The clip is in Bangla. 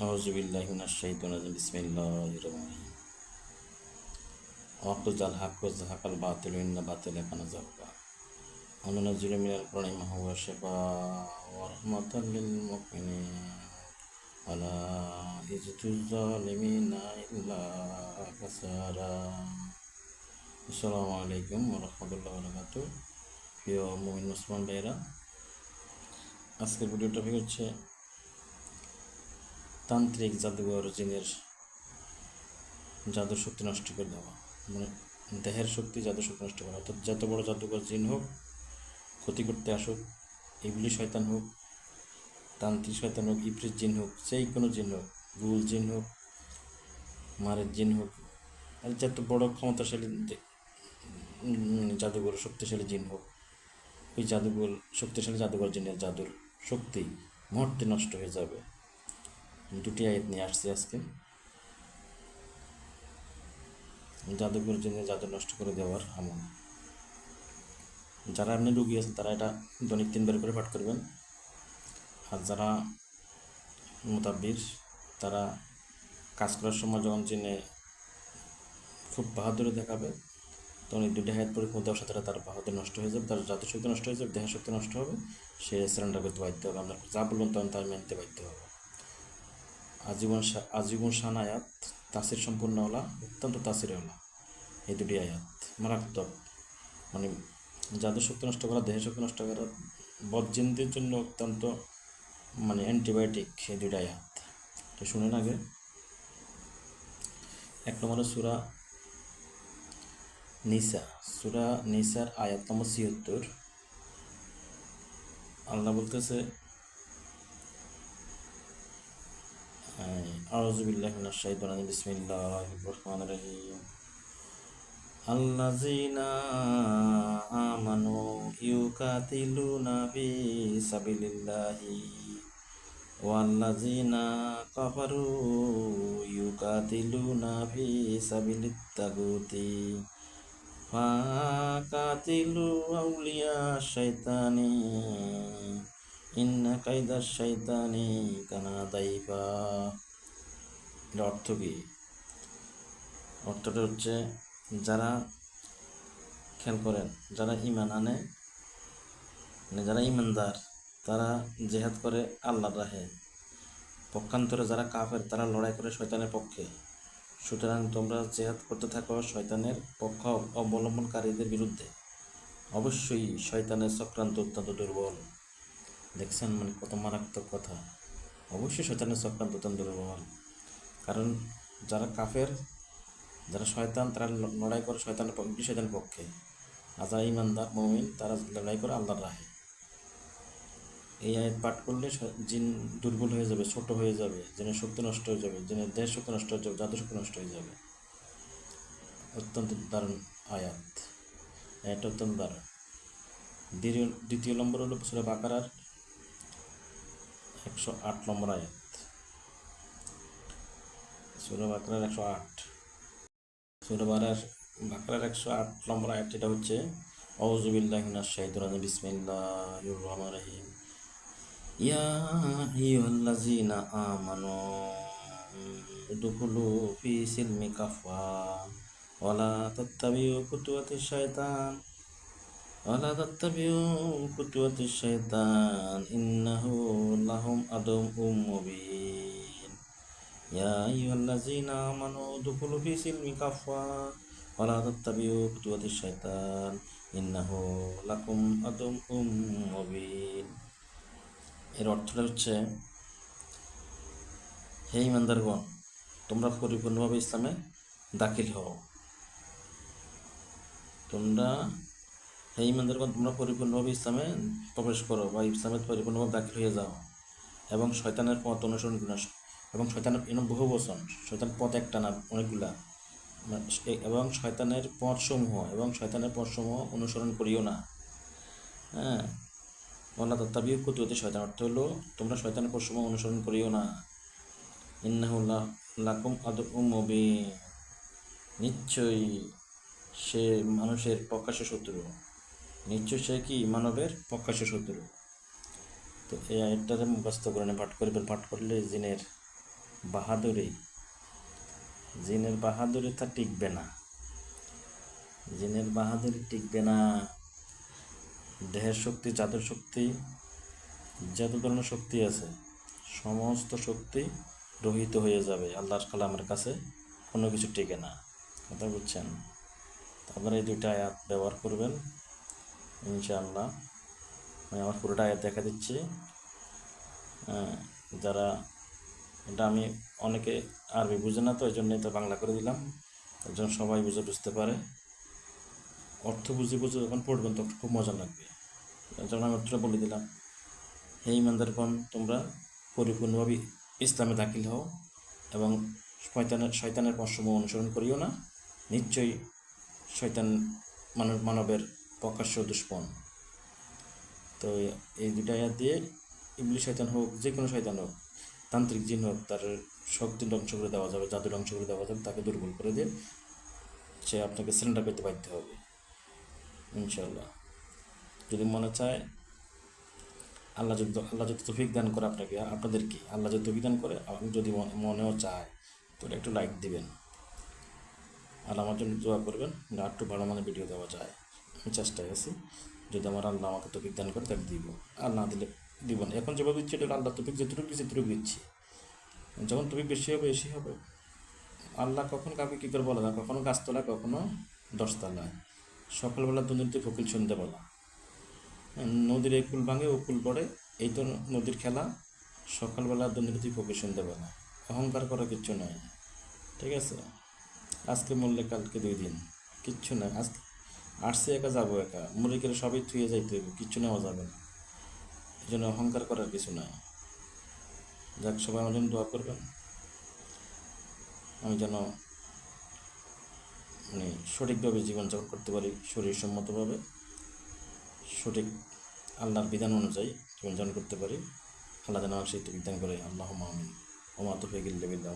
আউযুবিল্লাহি মিনাশ শাইতানির রাজিম বিসমিল্লাহির রহমানির রহিম ওয়াকুল হাক ওয়া যাহাকাল বাতিল ইন্না বাতিলা কানা যাহুকা ওয়া নুনাজ্জিলু মিনাল কুরআনি মা হুয়া শিফাa'un ওয়া রাহমাতাল লিল মুমিনিন ওয়া লা ইয়াজিদুজ জালিমিনা ইল্লা খাসারা। আসসালামু আলাইকুম ওয়া রাহমাতুল্লাহি ওয়া বারাকাতুহু। প্রিয় মুমিন মুসলমান ভাইয়েরা, আজকের ভিডিও টপিক হচ্ছে তান্ত্রিক জাদুঘর জিনের জাদুর শক্তি নষ্ট করে দেওয়া, মানে দেহের শক্তি জাদুর শক্তি নষ্ট করা। অর্থাৎ যত বড় জাদুঘর জিন হোক, ক্ষতি করতে আসুক, ইবলিশ শয়তান হোক, তান্ত্রিক শয়তান হোক, ইফরিত জিন হোক, যেই কোনো জিন হোক, গুল জিন হোক, মারের জিন হোক, আর যত বড় ক্ষমতাশালী জাদুঘর শক্তিশালী জিন হোক, ওই জাদুঘর শক্তিশালী জাদুঘর জিনের জাদুর শক্তি মুহূর্তে নষ্ট হয়ে যাবে। দুটি আয়াত নিয়ে আসছি আজকে। জাদুঘর জিনের জাদু নষ্ট করে দেওয়ার আমল। যারা এমনি রুগী আছেন তারা এটা দৈনিক 3 বার করে পাঠ করবেন। আর যারা মোতাব্বির, তারা কাজ করার সময় যখন জিনে খুব বাহাদুরি দেখাবে, তখন এই দুটি আয়াত পরে দেওয়ার সাথে তার বাহাদুরি নষ্ট হয়ে যাবে, তার জাদু শক্তি নষ্ট হয়ে যাবে, দেহের শক্তি নষ্ট হবে, সে সারেন্ডার করতে বাধ্য হবে। আপনার যা বলবেন তখন তার মানতে বাধ্য হবে। আজীবন শান আয়াত, তাসির সম্পূর্ণ হলা, অত্যন্ত তাসির হলা, এই দুটি আয়াত মারাত্মক। মানে জাদু শক্তি নষ্ট করা, দেহের শক্তি নষ্ট করা, বদজিনদের জন্য অত্যন্ত অ্যান্টিবায়োটিক এই দুইটা আয়াত। তো শুনেন আগে। 1 নম্বরে সূরা নিসা, সূরা নিসার আয়াত নম্বর 76। আল্লাহ বলতেছে, আউযু বিল্লাহি মিনাশ শাইতানির রাজিম বিসমিল্লাহির রহমানির রহিম আল্লাযীনা আমানু ইউকাতিলুনা ফি সাবিলিল্লাহি ওয়াল্লাযীনা কাফারু ইউকাতিলুনা ফি সাবিলিত তাগুতি ফাকাতিলু আউলিয়া শাইতানি ইন্না কাইদাশ শাইতানি কানা দাইফা। এর অর্থ কি? অর্থটা হচ্ছে, যারা খেয়াল করেন, যারা ঈমান আনে, যারা ঈমানদার, তারা জিহাদ করে আল্লাহর রাহে। পক্ষান্তরে যারা কাফের, তারা লড়াই করে শয়তানের পক্ষে। সুতরাং তোমরা জিহাদ করতে থাকো শয়তানের পক্ষ অবলম্বনকারীদের বিরুদ্ধে। অবশ্যই শয়তানের চক্রান্ত অত্যন্ত দুর্বল। দেখছেন কত মারাত্মক কথা। অবশ্যই শয়তানের চক্রান্ত অত্যন্ত দুর্বল। কারণ যারা কাফের, যারা শয়তান, তারা লড়াই করে শয়তানের পক্ষে। আর যারা ঈমানদার মুমিন, তারা লড়াই করে আল্লাহর রাহে। এই আয়াত পাঠ করলে জিন দুর্বল হয়ে যাবে, ছোট হয়ে যাবে, জিনের শক্তি নষ্ট হয়ে যাবে, জিনের দেহের শক্তি নষ্ট হয়ে যাবে, জাদু শক্তি নষ্ট হয়ে যাবে। অত্যন্ত দারুণ আয়াত, এটা অত্যন্ত দারুণ। দ্বিতীয় নম্বর হলো সূরা বাকারার 108 নম্বর আয়াত। সূরা বাকারার 108, সূরা বাকারার 108 নম্বর আয়াত, এটা হচ্ছে আউযু বিল্লাহি মিনাশ শাইতানির রাজিম বিসমিল্লাহির রহমানির রহিম ইয়া আইয়ুহাল্লাযীনা আমানু উদখুলু ফি সিলমি কাফা ওয়া লা তাত্তাবিউ খুতুওয়াতিশ শাইতান ইন্নাহু লাহুম আদুউম মুবিন। ইয়া আইয়ুহাল্লাযীনা আমানু উদখুলু ফি সিলমি কাফা ওয়া লা তাত্তাবিউ খুতুওয়াতিশ শাইতান ইন্নাহু লাকুম আদুউম মুবিন। এর অর্থটা হচ্ছে, হে ঈমানদারগণ, তোমরা পরিপূর্ণভাবে ইসলামে দাখিল হও। হে ঈমানদারগণ, তোমরা পরিপূর্ণভাবে ইসলামে প্রবেশ করো বা ইসলামে পরিপূর্ণভাবে দাখিল হয়ে যাও, এবং শয়তানের পথ অনুসরণ করো। এবং শয়তানের বহু বচন, শয়তান পথ একটা না, অনেকগুলা। এবং শয়তানের পথসমূহ অনুসরণ করিও না। হ্যাঁ, ওয়ালা তাত্তাবিউ খুতুওয়াতিশ শাইতান, অর্থ হলো তোমরা শয়তানের পথসমূহ অনুসরণ করিও না। ইন্নাহু লাকুম আদুউম মুবিন, নিশ্চয়ই সে মানুষের প্রকাশ্য শত্রু। নিশ্চয় সে কি মানবের প্রকাশ্য শত্রু। তো এই আয়াতটাকে মুখস্থ করে পাঠ করবেন। পাঠ করলে জিনের বাহাদুরি, জিনের বাহাদুরি তা টিকবে না, জিনের বাহাদুরি টিকবে না। দেহের শক্তি, জাদুর শক্তি, যত ধরনের শক্তি আছে সমস্ত শক্তি রহিত হয়ে যাবে আল্লাহর কালামের কাছে, কোনো কিছু টিকে না। কথা বুঝছেন? আপনারা এই দুইটা আয়াত ব্যবহার করবেন ইনশাআল্লাহ। আমি আমার পুরোটা আয়াত দেখা দিচ্ছি। যারা এটা আমি অনেকে আরবি বুঝে না, তো এই জন্য এটা বাংলা করে দিলাম, তার জন্য সবাই বুঝতে পারে। অর্থ বুঝে যখন পড়বেন তখন খুব মজা লাগবে। যেমন আমি অর্থটা বলে দিলাম, হে ইমানদারগণ, তোমরা পরিপূর্ণভাবে ইসলামে দাখিল হও এবং শয়তানের পরামর্শ অনুসরণ করিও না। নিশ্চয়ই শয়তান মানবের প্রকাশ্য দুশ্মন। তো এই দুটা আয়াত দিয়ে ইবলিশ শয়তান হোক, যে কোনো শয়তান হোক, তান্ত্রিক জিন হোক, তার শক্তি ধ্বংস করে দেওয়া যাবে, জাদু ধ্বংস করে দেওয়া যাবে, তাকে দুর্বল করে দিয়ে সে আপনাকে সিলিন্ডার পেতে বাধ্য হবে ইনশাআল্লাহ। যদি মনে চায়, আল্লাহ যদি তৌফিক দান করে আপনাদেরকে আল্লাহ যদি তৌফিক দান করে, যদি মনেও চায়, তো একটু লাইক দিবেন আর আমার জন্য দোয়া করবেন, একটু ভালো মানে ভিডিও দেওয়া যায়। আমি চেষ্টায় আছি, যদি আল্লাহ আমাকে তৌফিক দান করে তাকে দিব, আর না দিলে দিব না। এখন যেভাবে দিচ্ছি এটা আল্লাহ তৌফিক, যেটুকু দিচ্ছি, যখন তৌফিক বেশি হবে। আল্লাহ কখনো কাউকে কী করে বলে না, কখনো গাছতলায়, কখনো 10 তলায়। সকালবেলা দুর্নীতি ফকিল সন্ধ্যেবেলা, নদীর এই কুল ভাঙে ও কুল পড়ে, এই তো নদীর খেলা। সকালবেলা দুর্নীতি ফকির সন্ধ্যেবেলা, অহংকার করার কিচ্ছু নাই। ঠিক আছে? আজকে মরলে কালকে 2 দিন, কিচ্ছু নাই। আজকে আসছে একা, যাবো একা, মরে গেলে সবই থুয়ে যাইতে হইব, কিচ্ছু নেওয়া যাবে না। এই জন্য অহংকার করার কিছু নাই। যাক, সবাই আমার জন্য দোয়া করবেন, আমি যেন সঠিকভাবে জীবনযাপন করতে পারি, শরীরসম্মতভাবে সঠিক আল্লাহর বিধান অনুযায়ী জীবনযাপন করতে পারি। আল্লাহ যেন আমার সেই বিধান করে। আল্লাহুম্মা আমিন। ওয়া মা তাওফীকি ইল্লা বিল্লাহ।